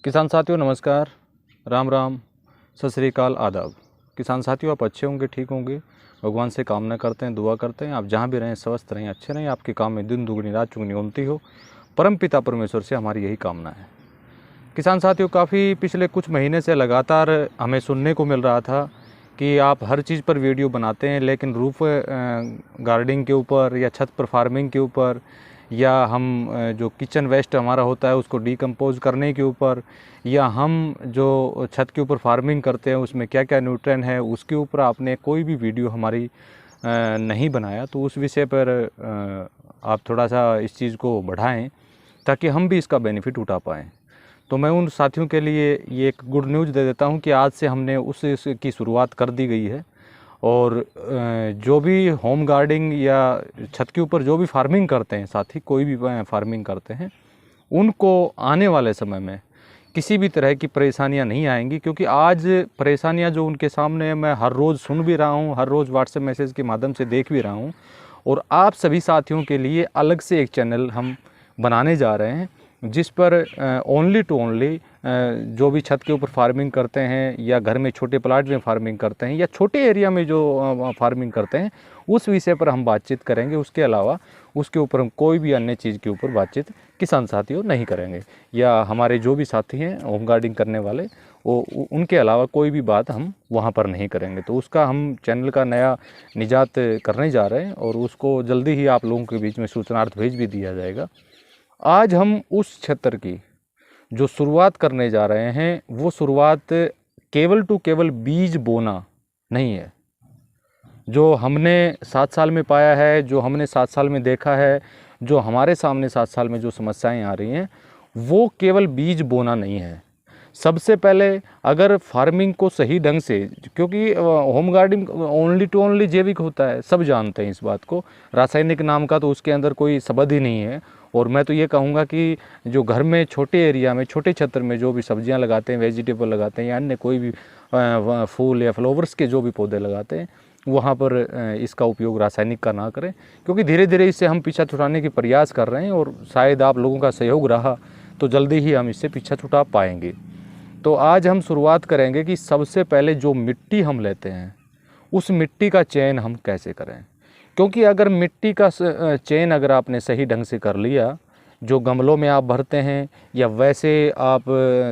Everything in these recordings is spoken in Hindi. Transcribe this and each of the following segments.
किसान साथियों नमस्कार, राम राम, सत श्री अकाल, आदाब। किसान साथियों आप अच्छे होंगे, ठीक होंगे, भगवान से कामना करते हैं, दुआ करते हैं आप जहाँ भी रहें स्वस्थ रहें, अच्छे रहें, आपके काम में दिन दुगनी रात चुगनी उन्नति हो, परम पिता परमेश्वर से हमारी यही कामना है। किसान साथियों काफ़ी पिछले कुछ महीने से लगातार हमें सुनने को मिल रहा था कि आप हर चीज़ पर वीडियो बनाते हैं, लेकिन रूफ गार्डनिंग के ऊपर या छत पर फार्मिंग के ऊपर या हम जो किचन वेस्ट हमारा होता है उसको डिकम्पोज करने के ऊपर या हम जो छत के ऊपर फार्मिंग करते हैं उसमें क्या क्या न्यूट्रिएंट है उसके ऊपर आपने कोई भी वीडियो हमारी नहीं बनाया। तो उस विषय पर आप थोड़ा सा इस चीज़ को बढ़ाएं ताकि हम भी इसका बेनिफिट उठा पाएँ। तो मैं उन साथियों के लिए ये एक गुड न्यूज़ दे देता हूँ कि आज से हमने उसकी शुरुआत कर दी गई है और जो भी होम गार्डनिंग या छत के ऊपर जो भी फार्मिंग करते हैं साथी, कोई भी फार्मिंग करते हैं, उनको आने वाले समय में किसी भी तरह की परेशानियां नहीं आएंगी। क्योंकि आज परेशानियां जो उनके सामने मैं हर रोज़ सुन भी रहा हूं, हर रोज़ व्हाट्सएप मैसेज के माध्यम से देख भी रहा हूं, और आप सभी साथियों के लिए अलग से एक चैनल हम बनाने जा रहे हैं जिस पर ओनली टू ओनली जो भी छत के ऊपर फार्मिंग करते हैं या घर में छोटे प्लाट में फार्मिंग करते हैं या छोटे एरिया में जो फार्मिंग करते हैं उस विषय पर हम बातचीत करेंगे। उसके अलावा उसके ऊपर हम कोई भी अन्य चीज़ के ऊपर बातचीत किसान साथियों नहीं करेंगे, या हमारे जो भी साथी हैं होम गार्डनिंग करने वाले वो उनके अलावा कोई भी बात हम वहाँ पर नहीं करेंगे। तो उसका हम चैनल का नया निजात करने जा रहे हैं और उसको जल्दी ही आप लोगों के बीच में सूचनार्थ भेज भी दिया जाएगा। आज हम उस क्षेत्र की जो शुरुआत करने जा रहे हैं वो शुरुआत केवल बीज बोना नहीं है। जो हमने 7 साल में पाया है, जो हमने 7 साल में देखा है, जो हमारे सामने 7 साल में जो समस्याएं आ रही हैं वो केवल बीज बोना नहीं है। सबसे पहले अगर फार्मिंग को सही ढंग से, क्योंकि home gardening only to only जैविक होता है, सब जानते हैं इस बात को, रासायनिक नाम का तो उसके अंदर कोई शब्द ही नहीं है। और मैं तो ये कहूँगा कि जो घर में छोटे एरिया में छोटे क्षेत्र में जो भी सब्जियां लगाते हैं, वेजिटेबल लगाते हैं या अन्य कोई भी फूल या फ्लावर्स के जो भी पौधे लगाते हैं वहाँ पर इसका उपयोग रासायनिक का ना करें, क्योंकि धीरे धीरे इससे हम पीछा छुड़ाने की प्रयास कर रहे हैं और शायद आप लोगों का सहयोग रहा तो जल्दी ही हम इससे पीछा छुड़ा पाएंगे। तो आज हम शुरुआत करेंगे कि सबसे पहले जो मिट्टी हम लेते हैं उस मिट्टी का चयन हम कैसे करें। क्योंकि अगर मिट्टी का चयन अगर आपने सही ढंग से कर लिया, जो गमलों में आप भरते हैं या वैसे आप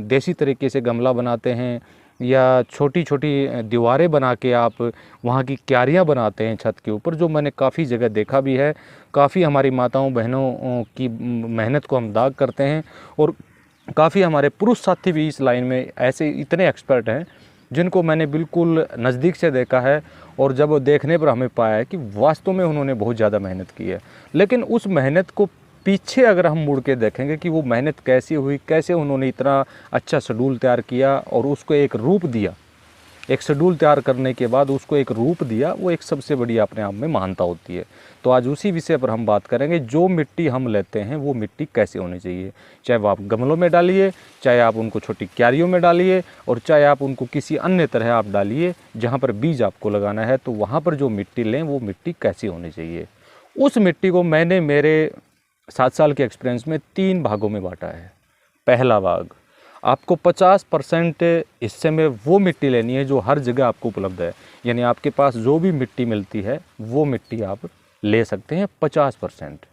देसी तरीके से गमला बनाते हैं या छोटी छोटी दीवारें बना के आप वहाँ की क्यारियाँ बनाते हैं छत के ऊपर, जो मैंने काफ़ी जगह देखा भी है। काफ़ी हमारी माताओं बहनों की मेहनत को हम दाग करते हैं और काफ़ी हमारे पुरुष साथी भी इस लाइन में ऐसे इतने एक्सपर्ट हैं जिनको मैंने बिल्कुल नज़दीक से देखा है और जब देखने पर हमें पाया है कि वास्तव में उन्होंने बहुत ज़्यादा मेहनत की है। लेकिन उस मेहनत को पीछे अगर हम मुड़ के देखेंगे कि वो मेहनत कैसी हुई, कैसे उन्होंने इतना अच्छा शेड्यूल तैयार किया और उसको एक रूप दिया, एक शेड्यूल तैयार करने के बाद उसको एक रूप दिया, वो एक सबसे बड़ी अपने आप में महानता होती है। तो आज उसी विषय पर हम बात करेंगे, जो मिट्टी हम लेते हैं वो मिट्टी कैसे होनी चाहिए। चाहे वो आप गमलों में डालिए, चाहे आप उनको छोटी क्यारियों में डालिए और चाहे आप उनको किसी अन्य तरह आप डालिए जहाँ पर बीज आपको लगाना है, तो वहाँ पर जो मिट्टी लें वो मिट्टी कैसी होनी चाहिए। उस मिट्टी को मैंने मेरे 7 साल के एक्सपीरियंस में 3 भागों में बांटा है। पहला भाग, आपको 50% हिस्से में वो मिट्टी लेनी है जो हर जगह आपको उपलब्ध है, यानी आपके पास जो भी मिट्टी मिलती है वो मिट्टी आप ले सकते हैं 50%।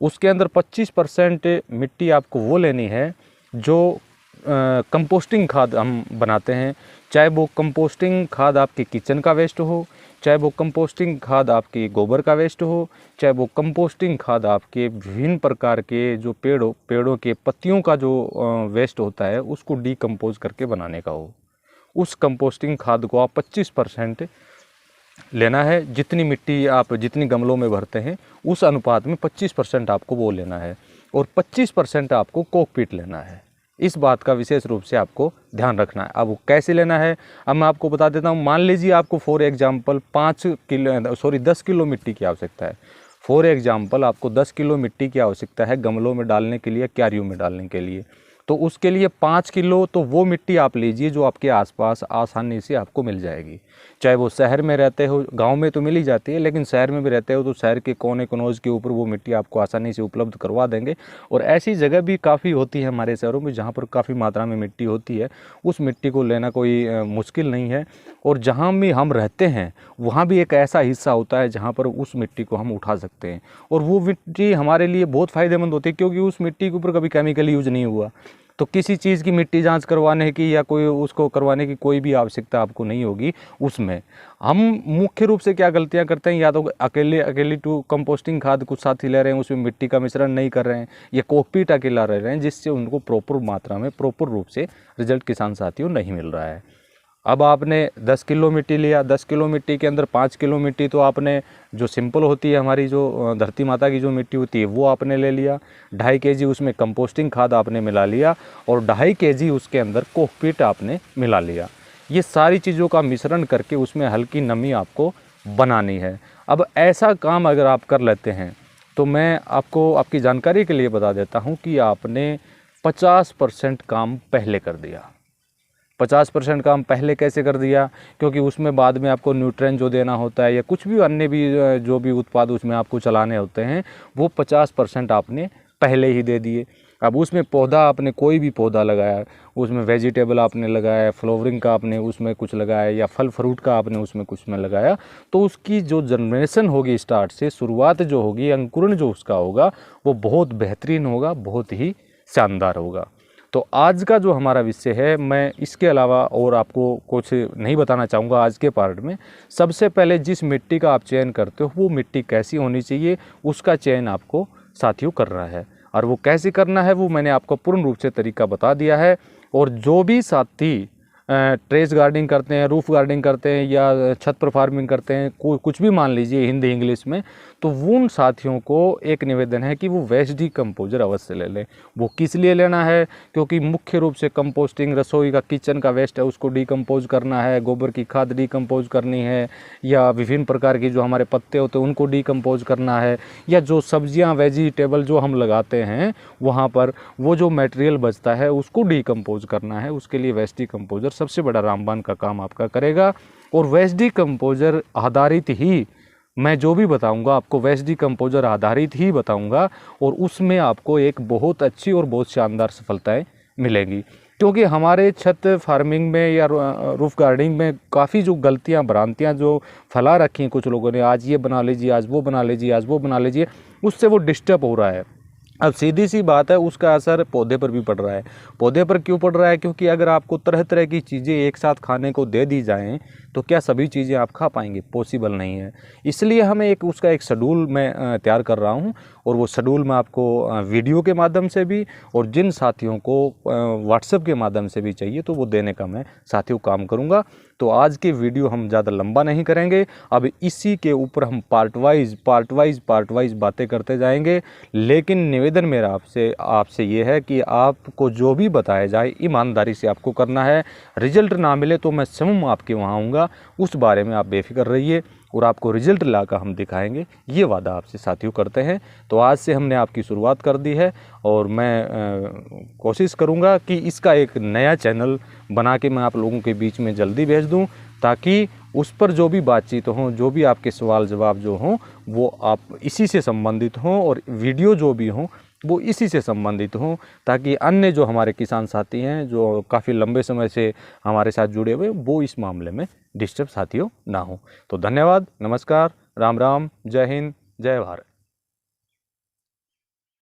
उसके अंदर 25% मिट्टी आपको वो लेनी है जो कंपोस्टिंग खाद हम बनाते हैं, चाहे वो कंपोस्टिंग खाद आपके किचन का वेस्ट हो, चाहे वो कंपोस्टिंग खाद आपके गोबर का वेस्ट हो, चाहे वो कंपोस्टिंग खाद आपके विभिन्न प्रकार के जो पेड़ों के पत्तियों का जो वेस्ट होता है उसको डिकम्पोज करके बनाने का हो। उस कंपोस्टिंग खाद को आप 25% लेना है। जितनी मिट्टी आप जितनी गमलों में भरते हैं उस अनुपात में 25% आपको वो लेना है और 25% आपको कोकपीट लेना है। इस बात का विशेष रूप से आपको ध्यान रखना है। अब वो कैसे लेना है अब मैं आपको बता देता हूँ। मान लीजिए आपको फॉर एग्जांपल 10 किलो मिट्टी की आवश्यकता है। फॉर एग्जांपल आपको 10 किलो मिट्टी की आवश्यकता है गमलों में डालने के लिए, क्यारियों में डालने के लिए। तो उसके लिए 5 किलो तो वो मिट्टी आप लीजिए जो आपके आसपास आसानी से आपको मिल जाएगी। चाहे वो शहर में रहते हो, गांव में तो मिल ही जाती है, लेकिन शहर में भी रहते हो तो शहर के कोने कनौज के ऊपर वो मिट्टी आपको आसानी से उपलब्ध करवा देंगे। और ऐसी जगह भी काफ़ी होती है हमारे शहरों में जहाँ पर काफ़ी मात्रा में मिट्टी होती है, उस मिट्टी को लेना कोई मुश्किल नहीं है। और जहाँ भी हम रहते हैं वहाँ भी एक ऐसा हिस्सा होता है जहाँ पर उस मिट्टी को हम उठा सकते हैं, और वो मिट्टी हमारे लिए बहुत फ़ायदेमंद होती है, क्योंकि उस मिट्टी के ऊपर कभी केमिकल यूज नहीं हुआ। तो किसी चीज़ की मिट्टी जांच करवाने की या कोई उसको करवाने की कोई भी आवश्यकता आपको नहीं होगी उसमें। हम मुख्य रूप से क्या गलतियां करते हैं, या तो अकेली टू कंपोस्टिंग खाद कुछ साथी ले रहे हैं, उसमें मिट्टी का मिश्रण नहीं कर रहे हैं, या कोकपीट अकेला रह रहे हैं, जिससे उनको प्रॉपर मात्रा में प्रॉपर रूप से रिजल्ट किसान साथियों नहीं मिल रहा है। अब आपने 10 किलो मिट्टी लिया, 10 किलो मिट्टी के अंदर 5 किलो मिट्टी तो आपने जो सिंपल होती है हमारी जो धरती माता की जो मिट्टी होती है वो आपने ले लिया, 2.5 kg उसमें कंपोस्टिंग खाद आपने मिला लिया, और 2.5 kg उसके अंदर कोकपीट आपने मिला लिया। ये सारी चीज़ों का मिश्रण करके उसमें हल्की नमी आपको बनानी है। अब ऐसा काम अगर आप कर लेते हैं तो मैं आपको आपकी जानकारी के लिए बता देता हूँ कि आपने 50% काम पहले कर दिया। 50% काम पहले कैसे कर दिया? क्योंकि उसमें बाद में आपको न्यूट्रिएंट जो देना होता है या कुछ भी अन्य भी जो भी उत्पाद उसमें आपको चलाने होते हैं, वो 50% आपने पहले ही दे दिए। अब उसमें पौधा आपने कोई भी पौधा लगाया, उसमें वेजिटेबल आपने लगाया, फ्लावरिंग का आपने उसमें कुछ लगाया, या फल फ्रूट का आपने उसमें कुछ में लगाया, तो उसकी जो जनरेशन होगी स्टार्ट से, शुरुआत जो होगी, अंकुरण जो उसका होगा, वो बहुत बेहतरीन होगा, बहुत ही शानदार होगा। तो आज का जो हमारा विषय है, मैं इसके अलावा और आपको कुछ नहीं बताना चाहूँगा आज के पार्ट में। सबसे पहले जिस मिट्टी का आप चयन करते हो वो मिट्टी कैसी होनी चाहिए, उसका चयन आपको साथियों करना है, और वो कैसे करना है वो मैंने आपको पूर्ण रूप से तरीका बता दिया है। और जो भी साथी टेरेस गार्डनिंग करते हैं, रूफ गार्डनिंग करते हैं, या छत पर फार्मिंग करते हैं, कुछ भी मान लीजिए हिंदी इंग्लिश में, तो उन साथियों को एक निवेदन है कि वो वेस्ट डीकम्पोजर अवश्य ले लें। वो किस लिए लेना है? क्योंकि मुख्य रूप से कंपोस्टिंग, रसोई का किचन का वेस्ट है उसको डीकम्पोज करना है, गोबर की खाद डीकम्पोज करनी है, या विभिन्न प्रकार की जो हमारे पत्ते होते हैं उनको डीकम्पोज करना है, या जो सब्जियां वेजिटेबल जो हम लगाते हैं वहाँ पर वो जो मटेरियल बचता है उसको डीकम्पोज करना है। उसके लिए वेस्ट डीकम्पोजर सबसे बड़ा रामबाण का काम आपका करेगा। और वेस्ट डीकम्पोजर आधारित ही मैं जो भी बताऊंगा आपको वेस्ट डीकम्पोजर आधारित ही बताऊंगा, और उसमें आपको एक बहुत अच्छी और बहुत शानदार सफलताएं मिलेंगी। क्योंकि हमारे छत फार्मिंग में या रूफ गार्डनिंग में काफ़ी जो गलतियां भ्रांतियां जो फैला रखी हैं कुछ लोगों ने, आज ये बना लीजिए, आज वो बना लीजिए, आज वो बना लीजिए, उससे वो डिस्टर्ब हो रहा है। अब सीधी सी बात है, उसका असर पौधे पर भी पड़ रहा है। पौधे पर क्यों पड़ रहा है? क्योंकि अगर आपको तरह तरह की चीज़ें एक साथ खाने को दे दी जाएं तो क्या सभी चीज़ें आप खा पाएंगे? पॉसिबल नहीं है। इसलिए हमें उसका एक शेड्यूल मैं तैयार कर रहा हूं, और वो शेड्यूल मैं आपको वीडियो के माध्यम से भी, और जिन साथियों को व्हाट्सएप के माध्यम से भी चाहिए तो वो देने का मैं साथियों काम करूँगा। तो आज के वीडियो हम ज़्यादा लंबा नहीं करेंगे, अब इसी के ऊपर हम पार्ट वाइज बातें करते जाएंगे। लेकिन निवेदन मेरा आपसे ये है कि आपको जो भी बताया जाए ईमानदारी से आपको करना है। रिजल्ट ना मिले तो मैं स्वयं आपके वहाँ आऊँगा, उस बारे में आप बेफिक्र रहिए, और आपको रिजल्ट लाकर हम दिखाएंगे, ये वादा आपसे साथियों करते हैं। तो आज से हमने आपकी शुरुआत कर दी है, और मैं कोशिश करूंगा कि इसका एक नया चैनल बना के मैं आप लोगों के बीच में जल्दी भेज दूं, ताकि उस पर जो भी बातचीत हो, जो भी आपके सवाल जवाब जो हों, वो आप इसी से संबंधित हों, और वीडियो जो भी हों वो इसी से संबंधित हों, ताकि अन्य जो हमारे किसान साथी हैं जो काफ़ी लंबे समय से हमारे साथ जुड़े हुए, वो इस मामले में डिस्टर्ब साथियों ना हो। तो धन्यवाद, नमस्कार, राम राम, जय हिंद, जय भारत।